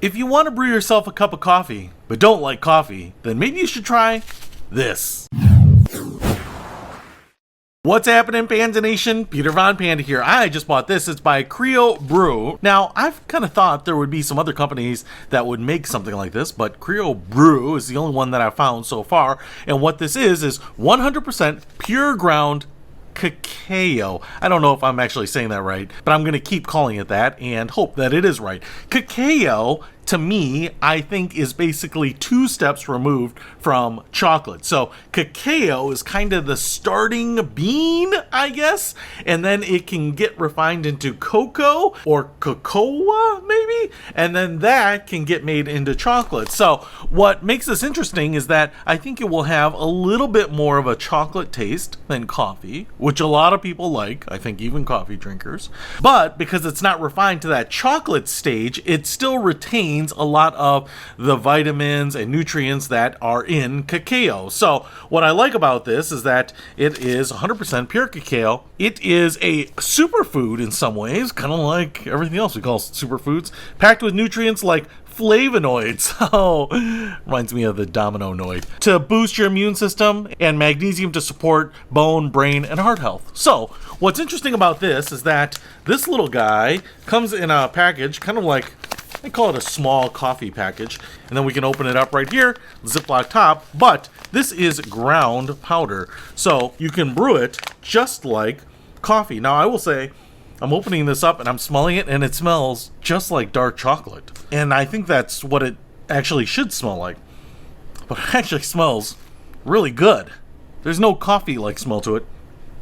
If you want to brew yourself a cup of coffee, but don't like coffee, then maybe you should try this. What's happening, Panda Nation? Peter Von Panda here. I just bought this. It's by Crio Bru. Now, I've kind of thought there would be some other companies that would make something like this, but Crio Bru is the only one that I've found so far. And what this is 100% pure ground cacao. I don't know if I'm actually saying that right, but I'm going to keep calling it that and hope that it is right. Cacao, to me, I think is basically 2 steps removed from chocolate. So cacao is kind of the starting bean, I guess, and then it can get refined into cocoa or cocoa maybe, and then that can get made into chocolate. So what makes this interesting is that I think it will have a little bit more of a chocolate taste than coffee, which a lot of people like, I think even coffee drinkers. But because it's not refined to that chocolate stage, it still retains a lot of the vitamins and nutrients that are in cacao. So what I like about this is that it is 100% pure cacao. It is a superfood in some ways, kind of like everything else we call superfoods, packed with nutrients like flavonoids. Oh, reminds me of the domino-noid. To boost your immune system, and magnesium to support bone, brain, and heart health. So what's interesting about this is that this little guy comes in a package, kind of like, I call it a small coffee package, and then we can open it up right here, Ziploc top, but this is ground powder, so you can brew it just like coffee. Now I will say, I'm opening this up and I'm smelling it, and it smells just like dark chocolate, and I think that's what it actually should smell like, but it actually smells really good. There's no coffee-like smell to it.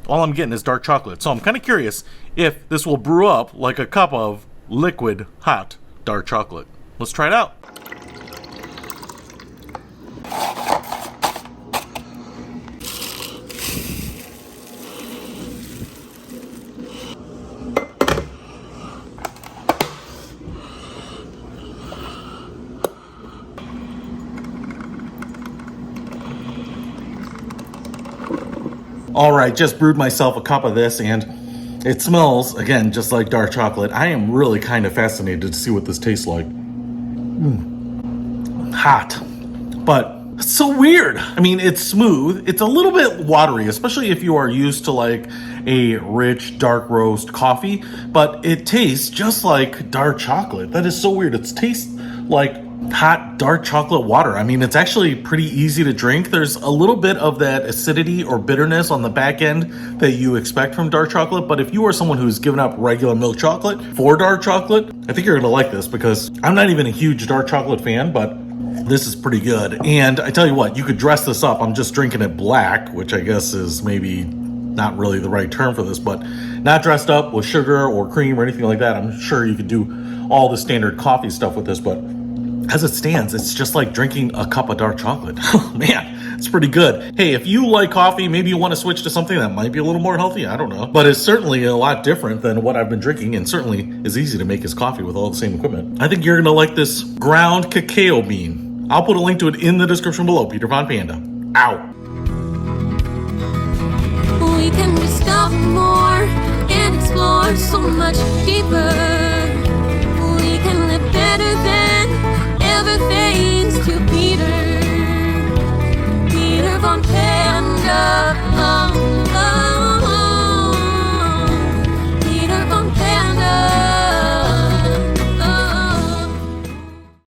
All I'm getting is dark chocolate, so I'm kind of curious if this will brew up like a cup of liquid hot dark chocolate. Let's try it out. All right, just brewed myself a cup of this, and it smells, again, just like dark chocolate. I am really kind of fascinated to see what this tastes like. Hot, but it's so weird. I mean, it's smooth. It's a little bit watery, especially if you are used to like a rich dark roast coffee, but it tastes just like dark chocolate. That is so weird. It tastes like hot dark chocolate water. I mean, it's actually pretty easy to drink. There's a little bit of that acidity or bitterness on the back end that you expect from dark chocolate, but if you are someone who's given up regular milk chocolate for dark chocolate, I think you're gonna like this, because I'm not even a huge dark chocolate fan, but this is pretty good. And I tell you what, you could dress this up. I'm just drinking it black, which I guess is maybe not really the right term for this, but not dressed up with sugar or cream or anything like that. I'm sure you could do all the standard coffee stuff with this, but as it stands, it's just like drinking a cup of dark chocolate. Oh man, it's pretty good. Hey, if you like coffee, maybe you want to switch to something that might be a little more healthy. I don't know. But it's certainly a lot different than what I've been drinking, and certainly is easy to make as coffee with all the same equipment. I think you're going to like this ground cacao bean. I'll put a link to it in the description below. Peter Von Panda. Out. We can discover more and explore so much deeper. We can live better than